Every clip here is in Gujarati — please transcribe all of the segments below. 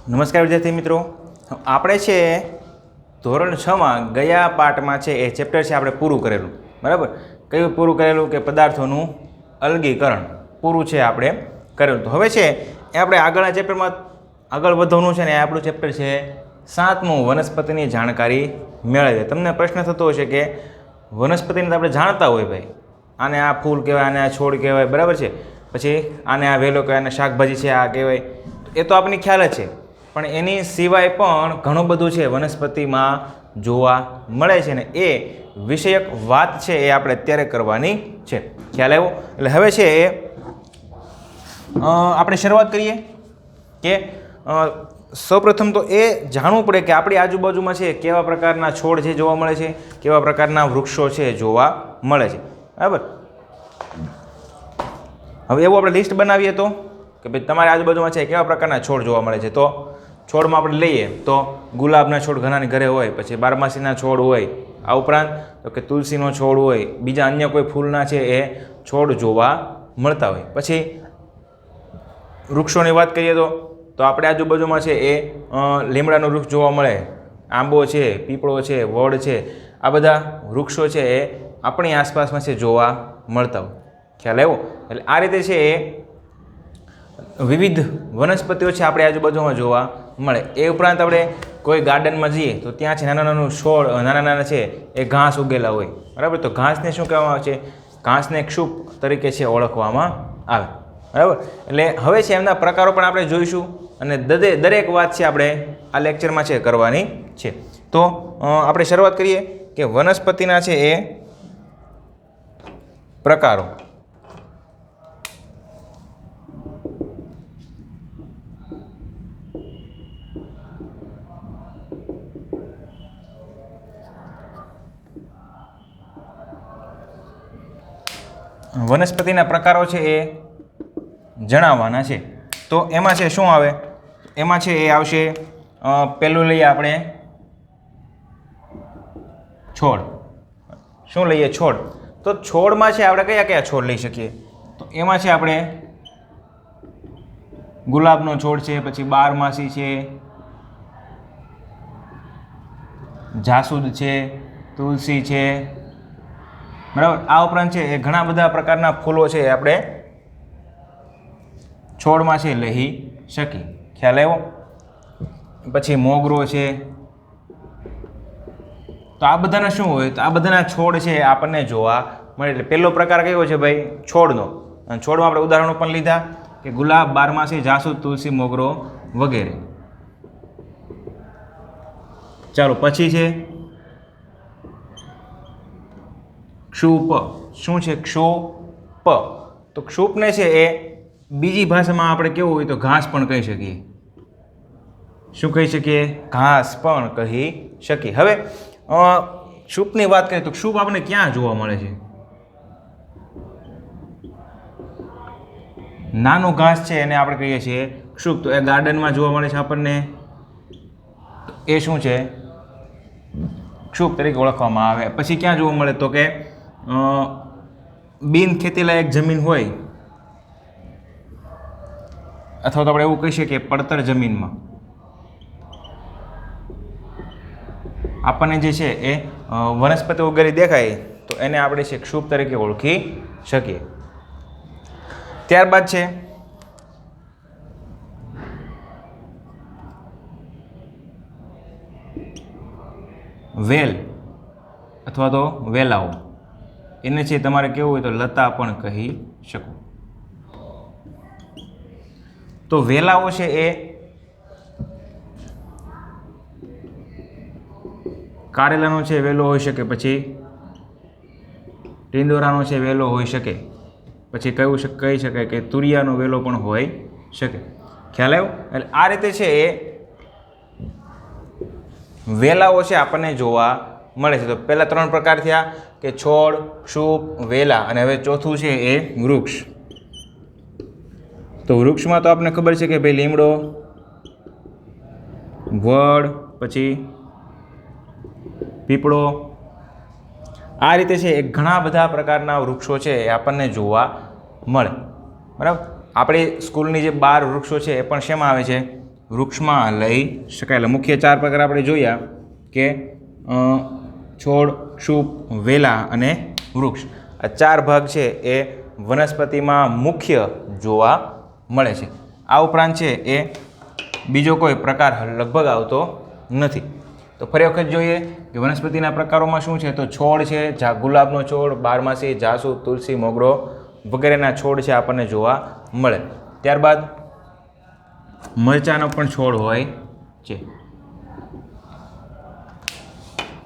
નમસ્કાર વિદ્યાર્થી મિત્રો, આપણે છે ધોરણ 6માં ગયા પાઠમાં છે એ ચેપ્ટર છે આપણે પૂરું કરેલું, બરાબર? કયું પૂરું કરેલું કે પદાર્થોનું અલગીકરણ પૂરું છે આપણે કરેલું. તો હવે છે એ આપણે આગળના ચેપ્ટરમાં આગળ વધવાનું છે ને એ આપણું ચેપ્ટર છે 7મું વનસ્પતિની જાણકારી મેળવીએ. તમને પ્રશ્ન થતો હશે કે વનસ્પતિને તો આપણે જાણતા હોય ભાઈ, આને આ ફૂલ કહેવાય, આને આ છોડ કહેવાય, બરાબર છે? પછી આને આ વેલો કહેવાય, આને શાકભાજી છે આ કહેવાય, એ તો આપણને ખ્યાલ જ છે. પણ એની સિવાય પણ ઘણું બધું છે વનસ્પતિમાં જોવા મળે છે ને એ વિષયક વાત છે એ આપણે અત્યારે કરવાની છે. ખ્યાલ આવ્યો? એટલે હવે છે એ આપણે શરૂઆત કરીએ કે સૌપ્રથમ તો એ જાણવું પડે કે આપણી આજુબાજુમાં છે કેવા પ્રકારના છોડ છે જોવા મળે છે, કેવા પ્રકારના વૃક્ષો છે જોવા મળે છે, બરાબર? હવે એવું આપણે લિસ્ટ બનાવીએ તો કે ભાઈ તમારી આજુબાજુમાં છે કેવા પ્રકારના છોડ જોવા મળે છે. તો છોડમાં આપણે લઈએ તો ગુલાબના છોડ ઘણાની ઘરે હોય, પછી બારમાસીના છોડ હોય, આ ઉપરાંત તો કે તુલસીનો છોડ હોય, બીજા અન્ય કોઈ ફૂલના છે એ છોડ જોવા મળતા હોય. પછી વૃક્ષોની વાત કરીએ તો આપણે આજુબાજુમાં છે એ લીમડાનું વૃક્ષ જોવા મળે, આંબો છે, પીપળો છે, વડ છે, આ બધા વૃક્ષો છે એ આપણી આસપાસમાં છે જોવા મળતા હોય. ખ્યાલ આવ્યો? એટલે આ રીતે છે એ વિવિધ વનસ્પતિઓ છે આપણે આજુબાજુમાં જોવા મળે. એ ઉપરાંત આપણે કોઈ ગાર્ડનમાં જઈએ તો ત્યાં છે નાના નાનું છોડ, નાના નાના છે એ ઘાસ ઉગેલા હોય, બરાબર? તો ઘાસને શું કહેવામાં આવે છે? ઘાસને ક્ષુપ તરીકે છે ઓળખવામાં આવે, બરાબર? એટલે હવે છે એમના પ્રકારો પણ આપણે જોઈશું અને દરેક વાત છે આપણે આ લેક્ચરમાં છે કરવાની છે. તો આપણે શરૂઆત કરીએ કે વનસ્પતિના છે એ પ્રકારો. વનસ્પતિના પ્રકારો છે એ જણાવવાના છે. તો એમાં છે શું આવે? એમાં છે એ આવશે પહેલું લઈએ આપણે છોડ. શું લઈએ? છોડ. તો છોડમાં છે આપણે કયા કયા છોડ લઈ શકીએ? તો એમાં છે આપણે ગુલાબનો છોડ છે, પછી બારમાસી છે, જાસૂદ છે, તુલસી છે, બરાબર? આ ઉપરાંત છે એ ઘણા બધા પ્રકારના ફૂલો છે એ આપણે છોડમાં છે લઈ શકીએ. ખ્યાલ આવ્યો? પછી મોગરો છે. તો આ બધાના શું હોય? તો આ બધાના છોડ છે આપણને જોવા મળે. એટલે પહેલો પ્રકાર કયો છે ભાઈ? છોડનો. અને છોડમાં આપણે ઉદાહરણો પણ લીધા કે ગુલાબ, બારમાસી, જાસૂદ, તુલસી, મોગરો વગેરે. ચાલો પછી છે ક્ષુપ. શું છે ક્ષુપ? તો ક્ષુપને છે એ બીજી ભાષામાં આપણે કેવું હોય તો ઘાસ પણ કહી શકીએ. શું કહી શકીએ? ઘાસ પણ કહી શકીએ. હવે ક્ષુપની વાત કરીએ તો ક્ષુપ આપણે ક્યાં જોવા મળે છે? નાનું ઘાસ છે એને આપણે કહીએ છીએ ક્ષુપ. તો એ ગાર્ડનમાં જોવા મળે છે આપણને, એ શું છે? ક્ષુપ તરીકે ઓળખવામાં આવે. પછી ક્યાં જોવા મળે? તો કે બિન ખેતીલાયક જમીન હોય અથવા તો આપણે એવું કહી શકીએ પડતર જમીનમાં આપણને જે છે એ વનસ્પતિ વગેરે દેખાય તો એને આપણે છે ક્ષુપ તરીકે ઓળખી શકીએ. ત્યારબાદ છે વેલ અથવા તો વેલાઓ. એને છે તમારે કેવું હોય તો લતા પણ કહી શકો. તો વેલાઓ છે એ કારેલાનો છે વેલો હોઈ શકે, પછી ટીંડોરાનો છે વેલો હોઈ શકે, પછી કહી શકાય કે તુરિયાનો વેલો પણ હોઈ શકે. ખ્યાલ આવ્યો? એટલે આ રીતે છે એ વેલાઓ છે આપણને જોવા મળે છે. તો પહેલા 3 પ્રકાર થયા કે છોડ, ક્ષુપ, વેલા, અને હવે ચોથું છે એ વૃક્ષ. તો વૃક્ષમાં તો આપણને ખબર છે કે ભાઈ લીમડો, વડ, પછી પીપળો, આ રીતે છે એ ઘણા બધા પ્રકારના વૃક્ષો છે એ આપણને જોવા મળે, બરાબર? આપણી સ્કૂલની જે 12 વૃક્ષો છે એ પણ શેમાં આવે છે? વૃક્ષમાં લઈ શકાય. એટલે મુખ્ય 4 પ્રકાર આપણે જોયા કે છોડ, ક્ષુપ, વેલા અને વૃક્ષ. આ 4 ભાગ છે એ વનસ્પતિમાં મુખ્ય જોવા મળે છે. આ ઉપરાંત છે એ બીજો કોઈ પ્રકાર લગભગ આવતો નથી. તો ફરી વખત જોઈએ કે વનસ્પતિના પ્રકારોમાં શું છે, તો છોડ છે, ગુલાબનો છોડ, બારમાસી, જાસૂદ, તુલસી, મોગરો વગેરેના છોડ છે આપણને જોવા મળે. ત્યારબાદ મરચાનો પણ છોડ હોય છે.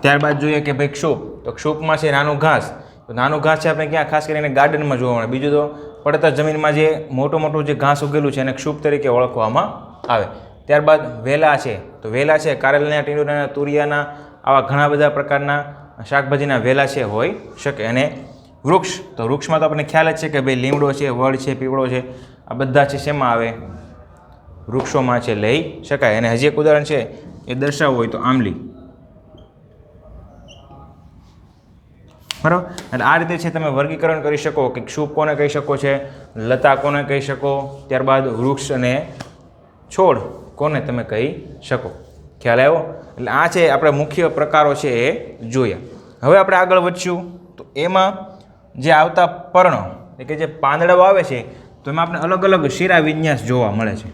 ત્યારબાદ જોઈએ કે ભાઈ ક્ષુપ, તો ક્ષુપમાં છે નાનું ઘાસ. તો નાનું ઘાસ છે આપણે ક્યાં, ખાસ કરીને ગાર્ડનમાં જોવા મળે. બીજું તો પડતર જમીનમાં જે મોટું જે ઘાસ ઉગેલું છે એને ક્ષુપ તરીકે ઓળખવામાં આવે. ત્યારબાદ વેલા છે, તો વેલા છે કારેલના, ટીંડોળાના, તુરિયાના, આવા ઘણા બધા પ્રકારના શાકભાજીના વેલા છે હોઈ શકે. અને વૃક્ષ, તો વૃક્ષમાં તો આપણને ખ્યાલ જ છે કે ભાઈ લીમડો છે, વડ છે, પીપળો છે, આ બધા છે શેમાં આવે, વૃક્ષોમાં છે લઈ શકાય. અને હજી એક ઉદાહરણ છે એ દર્શાવવું હોય તો આંબલી. બરાબર. એટલે આ રીતે છે તમે વર્ગીકરણ કરી શકો કે ક્ષુપ કોને કહી શકો છે, લતા કોને કહી શકો, ત્યારબાદ વૃક્ષ અને છોડ કોને તમે કહી શકો. ખ્યાલ આવ્યો? એટલે આ છે આપણે મુખ્ય પ્રકારો છે એ જોયા. હવે આપણે આગળ વધશું તો એમાં જે આવતા પર્ણ એટલે કે જે પાંદડાઓ આવે છે તો એમાં આપણે અલગ અલગ શિરા વિન્યાસ જોવા મળે છે.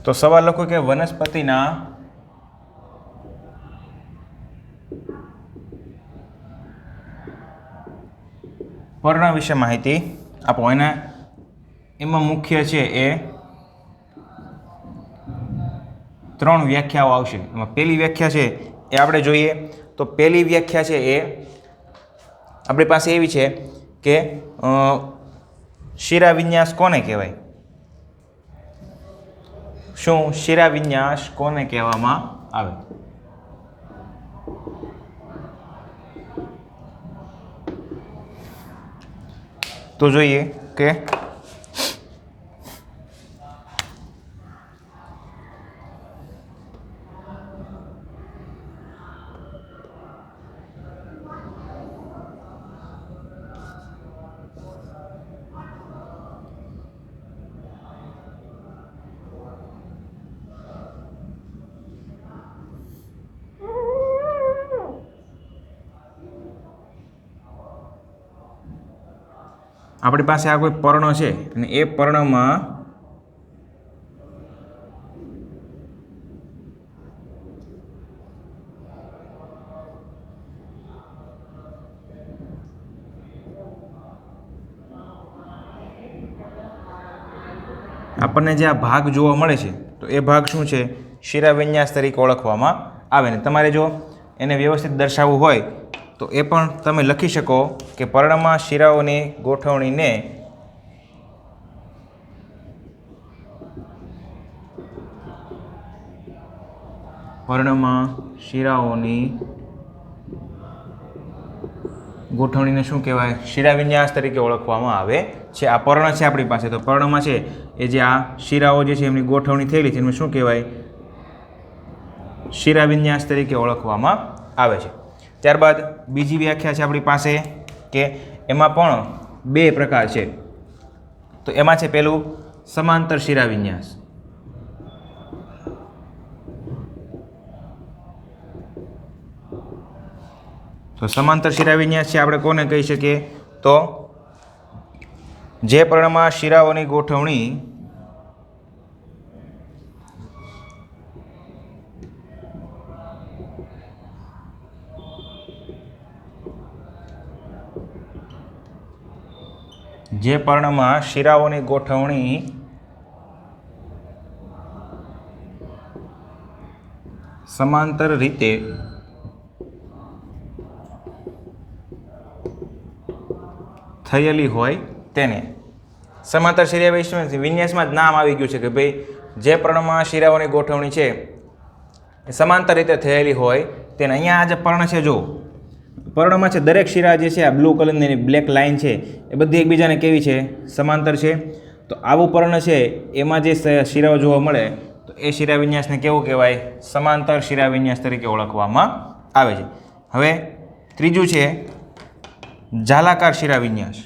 તો સવાલ લખો કે વનસ્પતિના પર્ણ વિશે માહિતી આપો. એમાં મુખ્ય છે એ 3 વ્યાખ્યાઓ આવશે. એમાં પહેલી વ્યાખ્યા છે એ આપણે જોઈએ તો પહેલી વ્યાખ્યા છે એ આપણી પાસે એવી છે કે શિરાવિન્યાસ કોને કહેવાય? શું શિરાવિન્યાસ કોને કહેવામાં આવે? તો જોઈએ કે આપણી પાસે આ કોઈ પર્ણ છે અને એ પર્ણમાં આપણને જે આ ભાગ જોવા મળે છે તો એ ભાગ શું છે? શિરાવિન્યાસ તરીકે ઓળખવામાં આવે. ને તમારે જો એને વ્યવસ્થિત દર્શાવવું હોય તો એ પણ તમે લખી શકો કે પર્ણમાં શિરાઓની ગોઠવણીને શું કહેવાય? શિરાવિન્યાસ તરીકે ઓળખવામાં આવે છે. આ પર્ણ છે આપણી પાસે, તો પર્ણમાં છે એ જે આ શિરાઓ જે છે એમની ગોઠવણી થયેલી છે એમને શું કહેવાય? શિરાવિન્યાસ તરીકે ઓળખવામાં આવે છે. ત્યારબાદ બીજી વ્યાખ્યા છે આપણી પાસે કે એમાં પણ 2 પ્રકાર છે. તો એમાં છે પેલું સમાંતર શિરાવિન્યાસ. તો સમાંતર શિરાવિન્યાસ છે આપણે કોને કહી શકીએ? તો જે પર્ણમાં શિરાઓની ગોઠવણી સમાંતર રીતે થયેલી હોય તેને સમાંતર શિરાવિન્યાસમાં જ નામ આવી ગયું છે કે ભાઈ જે પર્ણમાં શિરાઓની ગોઠવણી છે એ સમાંતર રીતે થયેલી હોય તેને. અહીંયા આ જે પર્ણ છે, જો પર્ણમાં છે દરેક શિરા જે છે આ બ્લુ કલરની બ્લેક લાઇન છે એ બધી એકબીજાને કેવી છે? સમાંતર છે. તો આવું પર્ણ છે એમાં જે શિરાઓ જોવા મળે તો એ શિરાવિન્યાસને કેવું કહેવાય? સમાંતર શિરાવિન્યાસ તરીકે ઓળખવામાં આવે છે. હવે ત્રીજું છે જાલાકાર શિરાવિન્યાસ.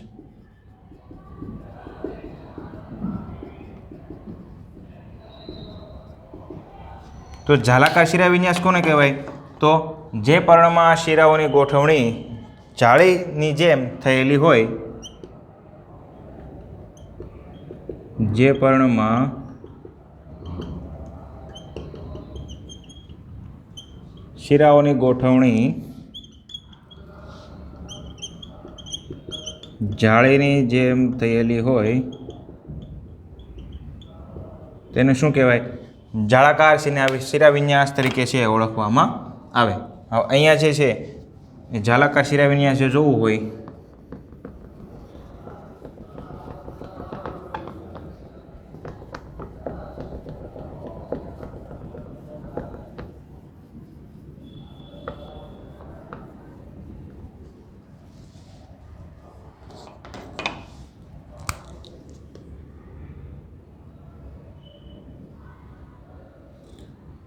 તો જાલાકાર શિરાવિન્યાસ કોને કહેવાય? તો જે પર્ણમાં શિરાઓની ગોઠવણી જાળીની જેમ થયેલી હોય, જે પર્ણમાં શિરાઓની ગોઠવણી જાળીની જેમ થયેલી હોય તેને શું કહેવાય? જાળાકાર શિરાવિન્યાસ તરીકે છે ઓળખવામાં આવે. હવે અહીંયા જે છે એ જાલાકાર શિરાવિન્યાસ જો જોવું હોય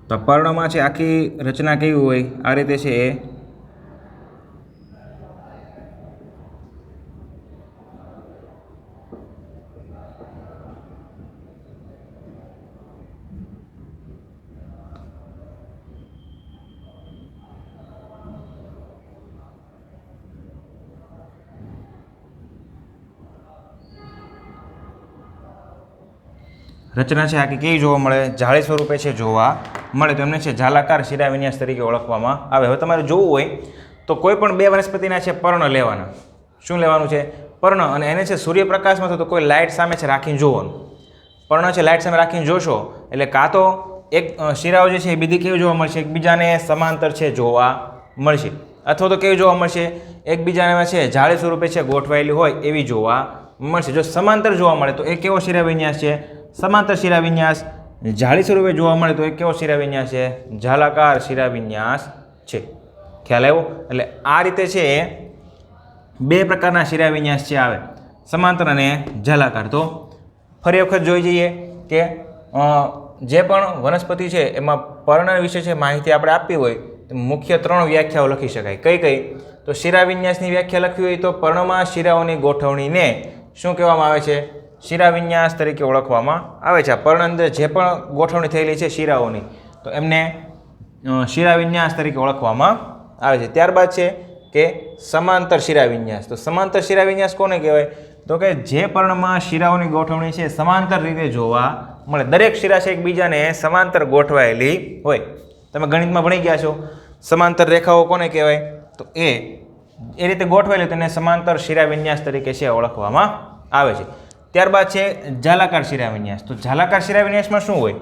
તો પર્ણમાં છે આખી રચના કેવી હોય? આ રીતે છે એ રચના છે આખી કેવી જોવા મળે? જાળી સ્વરૂપે છે જોવા મળે. તો એમને છે જાલાકાર શિરાવિન્યાસ તરીકે ઓળખવામાં આવે. હવે તમારે જોવું હોય તો કોઈ પણ બે વનસ્પતિના છે પર્ણ લેવાના. શું લેવાનું છે? પર્ણ. અને એને છે સૂર્યપ્રકાશમાં તો કોઈ લાઇટ સામે છે રાખીને જોવાનું. પર્ણ છે લાઇટ સામે રાખીને જોશો એટલે કાં તો એક શિરાઓ જે છે એ બીજી કેવી જોવા મળશે? એકબીજાને સમાંતર છે જોવા મળશે. અથવા તો કેવી જોવા મળશે? એકબીજાને છે જાળી સ્વરૂપે છે ગોઠવાયેલી હોય એવી જોવા મળશે. જો સમાંતર જોવા મળે તો એ કેવો શિરાવિન્યાસ છે? સમાંતર શિરાવિન્યાસ. જાળી સ્વરૂપે જોવા મળે તો એ કેવો શિરાવિન્યાસ છે? જાલાકાર શિરાવિન્યાસ છે. ખ્યાલ આવ્યો? એટલે આ રીતે છે બે પ્રકારના શિરાવિન્યાસ છે આવે, સમાંતર અને જાલાકાર. તો ફરી વખત જોઈ જઈએ કે જે પણ વનસ્પતિ છે એમાં પર્ણ વિશે છે માહિતી આપણે આપવી હોય તો મુખ્ય ત્રણ વ્યાખ્યાઓ લખી શકાય. કઈ કઈ? તો શિરાવિન્યાસની વ્યાખ્યા લખવી હોય તો પર્ણમાં શિરાઓની ગોઠવણીને શું કહેવામાં આવે છે? શિરાવિન્યાસ તરીકે ઓળખવામાં આવે છે. પર્ણ અંદર જે પણ ગોઠવણી થયેલી છે શિરાઓની તો એમને શિરાવિન્યાસ તરીકે ઓળખવામાં આવે છે. ત્યારબાદ છે કે સમાંતર શિરાવિન્યાસ. તો સમાંતર શિરાવિન્યાસ કોને કહેવાય? તો કે જે પર્ણમાં શિરાઓની ગોઠવણી છે સમાંતર રીતે જોવા મળે. દરેક શિરા છે એકબીજાને સમાંતર ગોઠવાયેલી હોય. તમે ગણિતમાં ભણી ગયા છો સમાંતર રેખાઓ કોને કહેવાય? તો એ રીતે ગોઠવાયેલી તેને સમાંતર શિરાવિન્યાસ તરીકે છે ઓળખવામાં આવે છે. ત્યારબાદ છે જાલાકાર શિરાવિન્યાસ. તો જાલાકાર શિરાવિન્યાસમાં શું હોય?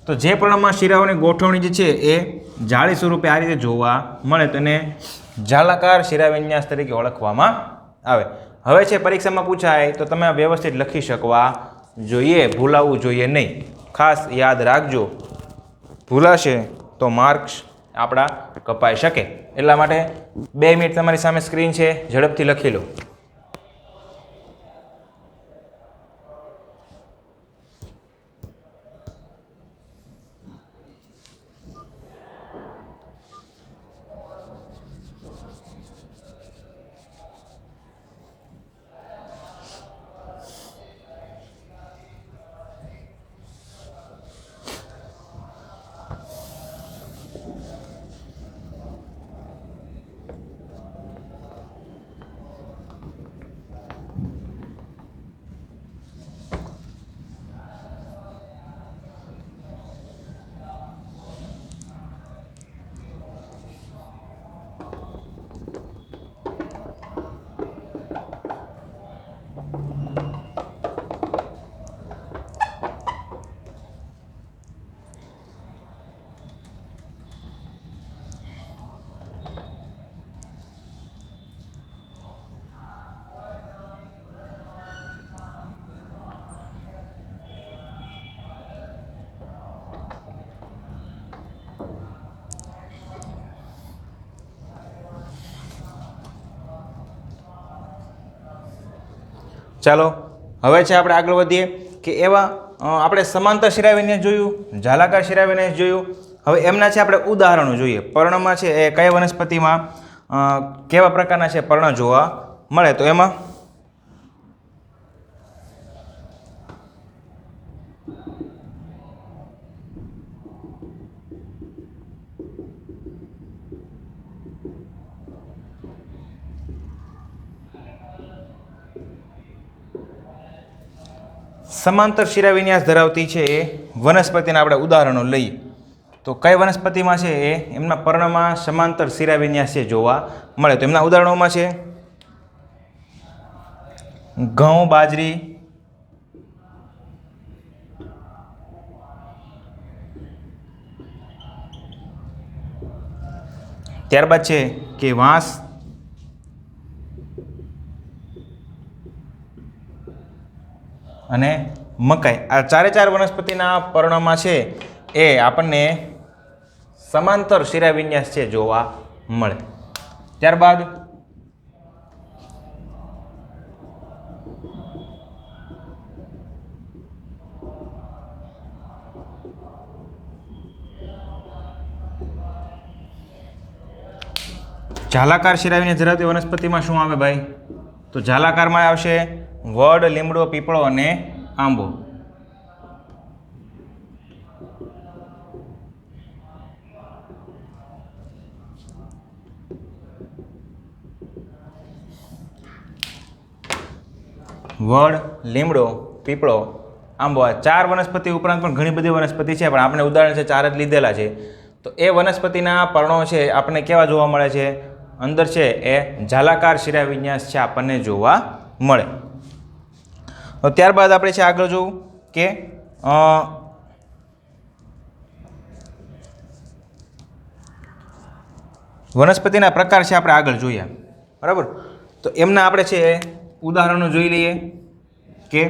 તો જે પર્ણમાં શિરાઓની ગોઠવણી જે છે એ જાળી સ્વરૂપે આ રીતે જોવા મળે તેને જાલાકાર શિરાવિન્યાસ તરીકે ઓળખવામાં આવે. હવે છે પરીક્ષામાં પૂછાય તો તમે વ્યવસ્થિત લખી શકવા જોઈએ, ભૂલાવવું જોઈએ નહીં. ખાસ યાદ રાખજો, ભૂલાશે તો માર્ક્સ આપણા કપાઈ શકે. એટલા માટે 2 મિનિટ તમારી સામે સ્ક્રીન છે, ઝડપથી લખી લો. ચાલો હવે છે આપણે આગળ વધીએ કે એવા આપણે સમાંતર શિરાવિન્યાસ જોયું, ઝાલાકાર શિરાવિન્યાસ જોયું. હવે એમના છે આપણે ઉદાહરણો જોઈએ. પર્ણમાં છે એ કઈ વનસ્પતિમાં કેવા પ્રકારના છે પર્ણ જોવા મળે. તો એમાં સમાંતર શિરાવિન્યાસ ધરાવતી છે એ વનસ્પતિના આપણે ઉદાહરણો લઈએ. તો કઈ વનસ્પતિમાં છે એ એમના પર્ણમાં સમાંતર શિરાવિન્યાસ છે જોવા મળે. તો એમના ઉદાહરણોમાં છે ઘઉં, બાજરી, ત્યારબાદ છે કે વાંસ, અને મકાઈ. આ ચારે ચાર વનસ્પતિના પર્ણમાં છે એ આપણને સમાંતર શિરાવિન્યાસ છે જોવા મળે. ત્યારબાદ ઝાલાકાર શિરાવિન્યાસ ધરાવતી વનસ્પતિમાં શું આવે ભાઈ? તો ઝાલાકારમાં આવશે વડ, લીમડો, પીપળો અને આંબો. વડ, લીમડો, પીપળો, આંબો. આ ચાર વનસ્પતિ ઉપરાંત પણ ઘણી બધી વનસ્પતિ છે, પણ આપણે ઉદાહરણ છે ચાર જ લીધેલા છે. તો એ વનસ્પતિના પર્ણો છે આપણને કેવા જોવા મળે છે? અંદર છે એ ઝાલાકાર શિરાવિન્યાસ છે આપણને જોવા મળે. ત્યારબાદ આપણે છે આગળ જોવું કે વનસ્પતિના પ્રકાર છે આપણે આગળ જોઈએ, બરાબર. તો એમના આપણે છે ઉદાહરણો જોઈ લઈએ કે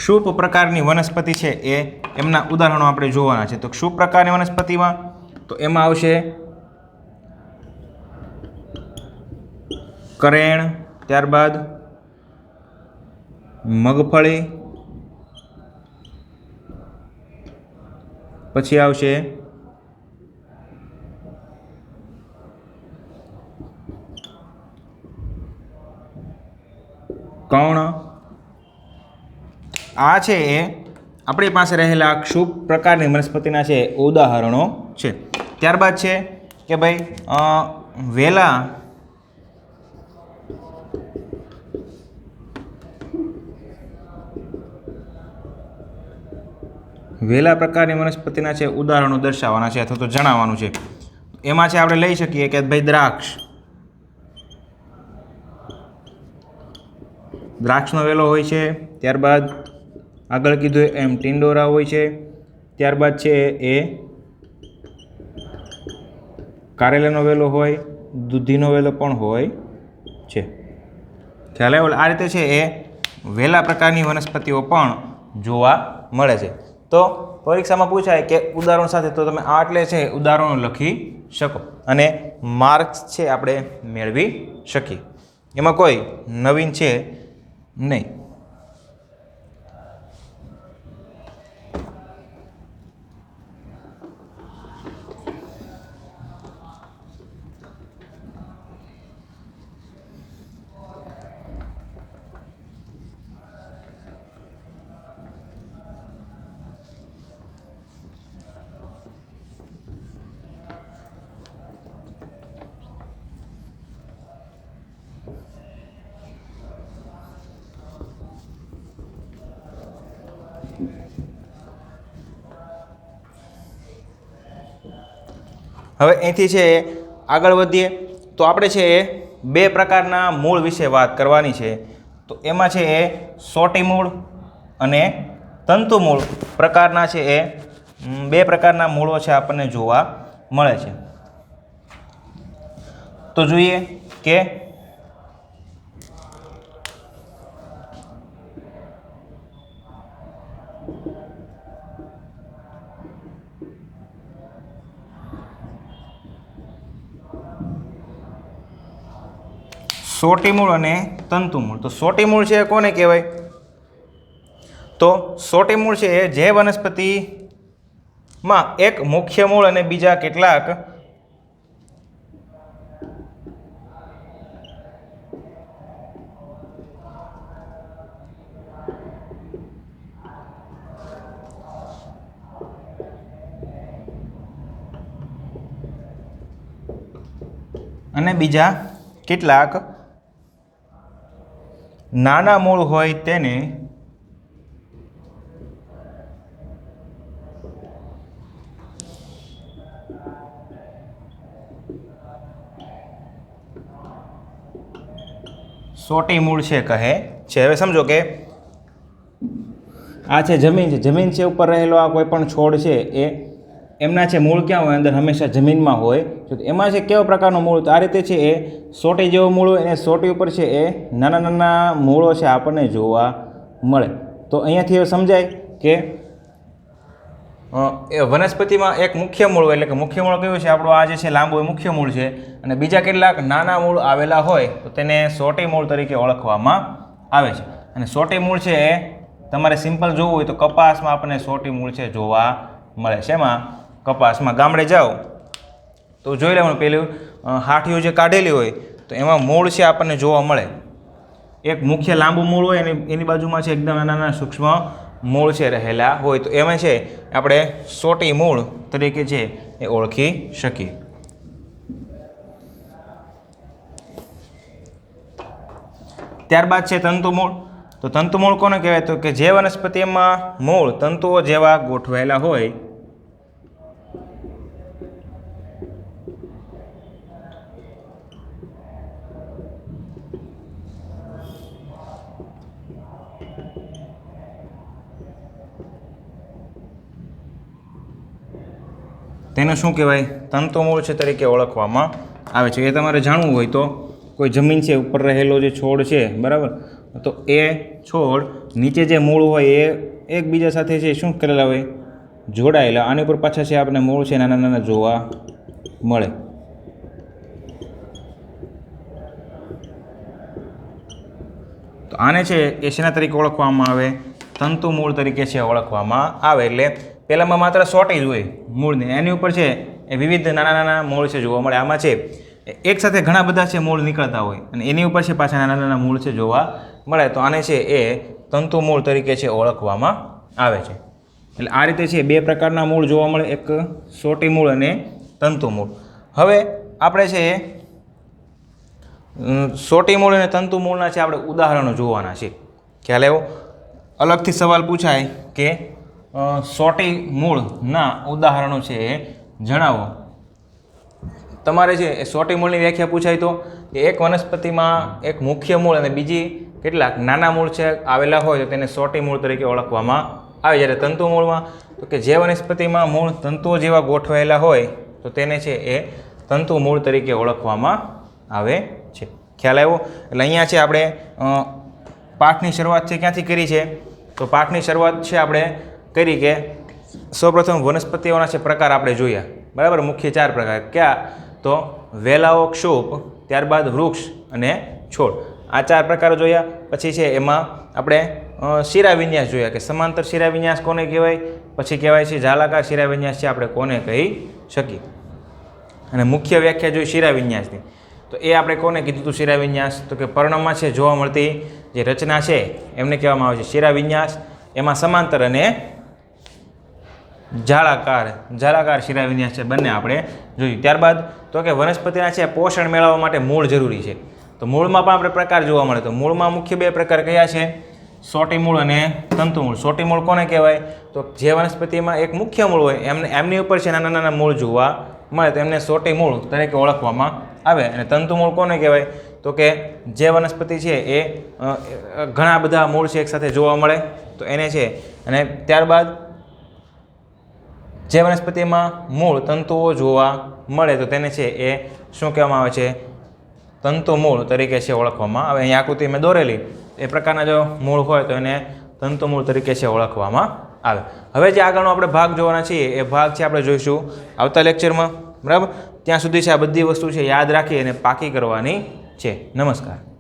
ક્ષુપ પ્રકારની વનસ્પતિ છે એ એમના ઉદાહરણો આપણે જોવાના છે. તો ક્ષુપ પ્રકારની વનસ્પતિમાં તો એમાં આવશે કરેણ, ત્યારબાદ મગફળી, પછી આવશે કૌણ. આ છે એ આપણી પાસે રહેલા ક્ષુપ પ્રકારની વનસ્પતિના છે ઉદાહરણો છે. ત્યારબાદ છે કે ભાઈ વેલા પ્રકારની વનસ્પતિના છે ઉદાહરણો દર્શાવવાના છે અથવા તો જણાવવાનું છે. એમાં છે આપણે લઈ શકીએ કે ભાઈ દ્રાક્ષનો વેલો હોય છે. ત્યારબાદ આગળ કીધું એમ ટિંડોરા હોય છે. ત્યારબાદ છે એ કારેલાનો વેલો હોય, દૂધીનો વેલો પણ હોય છે. ખ્યાલ આવ્યો? આ રીતે છે એ વેલા પ્રકારની વનસ્પતિઓ પણ જોવા મળે છે. તો પરીક્ષામાં પૂછાય કે ઉદાહરણ સાથે, તો તમે આટલે છે ઉદાહરણો લખી શકો અને માર્ક્સ છે આપણે મેળવી શકીએ. એમાં કોઈ નવીન છે નહીં. હવે અહીંથી છે આગળ વધીએ તો આપણે છે એ બે પ્રકારના મૂળ વિશે વાત કરવાની છે. તો એમાં છે એ સોટી મૂળ અને તંતુ મૂળ પ્રકારના છે એ બે પ્રકારના મૂળો છે આપણને જોવા મળે છે. તો જોઈએ કે સોટી મૂળ અને તંતુ મૂળ. તો સોટી મૂળ છે એ કોને કહેવાય? તો સોટી મૂળ છે એ જે વનસ્પતિમાં એક મુખ્ય મૂળ અને બીજા કેટલાક નાના મૂળ હોય તેને સોટી મૂળ છે કહે છે. હવે સમજો કે આ છે જમીન છે, જમીન છે ઉપર રહેલો આ કોઈ પણ છોડ છે એ એમના છે મૂળ ક્યાં હોય? અંદર હંમેશા જમીનમાં હોય. તો એમાં છે કેવા પ્રકારનું મૂળ? તો આ રીતે છે એ સોટી જેવું મૂળ હોય અને સોટી ઉપર છે એ નાના નાના મૂળો છે આપણને જોવા મળે. તો અહીંયાથી એવું સમજાય કે એ વનસ્પતિમાં એક મુખ્ય મૂળ હોય, એટલે કે મુખ્ય મૂળ કયું છે આપણું? આ જે છે લાંબુ એ મુખ્ય મૂળ છે અને બીજા કેટલાક નાના મૂળ આવેલા હોય તો તેને સોટી મૂળ તરીકે ઓળખવામાં આવે છે. અને સોટી મૂળ છે એ તમારે સિમ્પલ જોવું હોય તો કપાસમાં આપણને સોટી મૂળ છે જોવા મળે. શેમાં? કપાસમાં. ગામડે જાઓ તો જોઈ લેવાનું, પેલું હાઠીઓ જે કાઢેલી હોય તો એમાં મૂળ છે આપણને જોવા મળે. એક મુખ્ય લાંબુ મૂળ હોય અને એની બાજુમાં છે એકદમ નાના નાના સૂક્ષ્મ મૂળ છે રહેલા હોય, તો એમાં છે આપણે સોટી મૂળ તરીકે છે એ ઓળખી શકીએ. ત્યારબાદ છે તંતુ મૂળ. તો તંતુ મૂળ કોને કહેવાય? તો કે જે વનસ્પતિમાં મૂળ તંતુઓ જેવા ગોઠવાયેલા હોય તેને શું કહેવાય? તંતુ મૂળ છે તરીકે ઓળખવામાં આવે છે. એ તમારે જાણવું હોય તો કોઈ જમીન છે ઉપર રહેલો જે છોડ છે, બરાબર, તો એ છોડ નીચે જે મૂળ હોય એ એકબીજા સાથે છે શું કરેલા હોય? જોડાયેલા. આની ઉપર પાછા છે આપણે મૂળ છે નાના નાના જોવા મળે. તો આને છે એ શેના તરીકે ઓળખવામાં આવે? તંતુ મૂળ તરીકે છે ઓળખવામાં આવે. એટલે પહેલામાં માત્ર સોટી જ હોય મૂળને, એની ઉપર છે એ વિવિધ નાના નાના મૂળ છે જોવા મળે. આમાં છે એક સાથે ઘણા બધા છે મૂળ નીકળતા હોય અને એની ઉપર છે પાછા નાના નાના મૂળ છે જોવા મળે. તો આને છે એ તંતુ મૂળ તરીકે છે ઓળખવામાં આવે છે. એટલે આ રીતે છે બે પ્રકારના મૂળ જોવા મળે, એક સોટી મૂળ અને તંતુ મૂળ. હવે આપણે છે સોટી મૂળ અને તંતુ મૂળના છે આપણે ઉદાહરણો જોવાના છે. ખ્યાલ આવ્યો? અલગથી સવાલ પૂછાય કે સોટી મૂળના ઉદાહરણો છે એ જણાવો. તમારે છે એ સોટી મૂળની વ્યાખ્યા પૂછાય તો એક વનસ્પતિમાં એક મુખ્ય મૂળ અને બીજી કેટલાક નાના મૂળ છે આવેલા હોય તો તેને સોટી મૂળ તરીકે ઓળખવામાં આવે. જ્યારે તંતુ મૂળમાં તો કે જે વનસ્પતિમાં મૂળ તંતુઓ જેવા ગોઠવાયેલા હોય તો તેને છે એ તંતુ મૂળ તરીકે ઓળખવામાં આવે છે. ખ્યાલ આવ્યો? એટલે અહીંયા છે આપણે પાઠની શરૂઆત છે ક્યાંથી કરી છે? તો પાઠની શરૂઆત છે આપણે કરી કે સૌપ્રથમ વનસ્પતિઓના છે પ્રકાર આપણે જોયા, બરાબર. મુખ્ય 4 પ્રકાર કયા? તો વેલાઓ, ક્ષુપ, ત્યારબાદ વૃક્ષ અને છોડ. આ 4 પ્રકારો જોયા. પછી છે એમાં આપણે શિરાવિન્યાસ જોયા કે સમાંતર શિરાવિન્યાસ કોને કહેવાય, પછી કહેવાય છે જાલાકાર શિરાવિન્યાસ છે આપણે કોને કહી શકીએ. અને મુખ્ય વ્યાખ્યા જોઈ શિરાવિન્યાસની, તો એ આપણે કોને કીધું હતું શિરાવિન્યાસ? તો કે પર્ણમાં છે જોવા મળતી જે રચના છે એમને કહેવામાં આવે છે શિરાવિન્યાસ. એમાં સમાંતર અને જાળાકાર શિરાવિન્યાસ છે બંને આપણે જોયું. ત્યારબાદ તો કે વનસ્પતિના છે પોષણ મેળવવા માટે મૂળ જરૂરી છે. તો મૂળમાં પણ આપણે પ્રકાર જોવા મળે. તો મૂળમાં મુખ્ય 2 પ્રકાર કયા છે? સોટી મૂળ અને તંતુ મૂળ. સોટી મૂળ કોને કહેવાય? તો જે વનસ્પતિમાં એક મુખ્ય મૂળ હોય એમની ઉપર છે નાના નાના મૂળ જોવા મળે તો એમને સોટી મૂળ તરીકે ઓળખવામાં આવે. અને તંતુ મૂળ કોને કહેવાય? તો કે જે વનસ્પતિ છે એ ઘણા બધા મૂળ છે એકસાથે જોવા મળે તો એને છે. અને ત્યારબાદ જે વનસ્પતિમાં મૂળ તંતુઓ જોવા મળે તો તેને છે એ શું કહેવામાં આવે છે? તંતુ મૂળ તરીકે છે ઓળખવામાં આવે. અહીં આકૃતિ મેં દોરેલી એ પ્રકારના જો મૂળ હોય તો એને તંતુ મૂળ તરીકે છે ઓળખવામાં આવે. હવે જે આગળનો આપણે ભાગ જોવાના છીએ એ ભાગ છે આપણે જોઈશું આવતા લેક્ચરમાં, બરાબર. ત્યાં સુધી છે આ બધી વસ્તુ છે યાદ રાખી અને પાકી કરવાની છે. નમસ્કાર.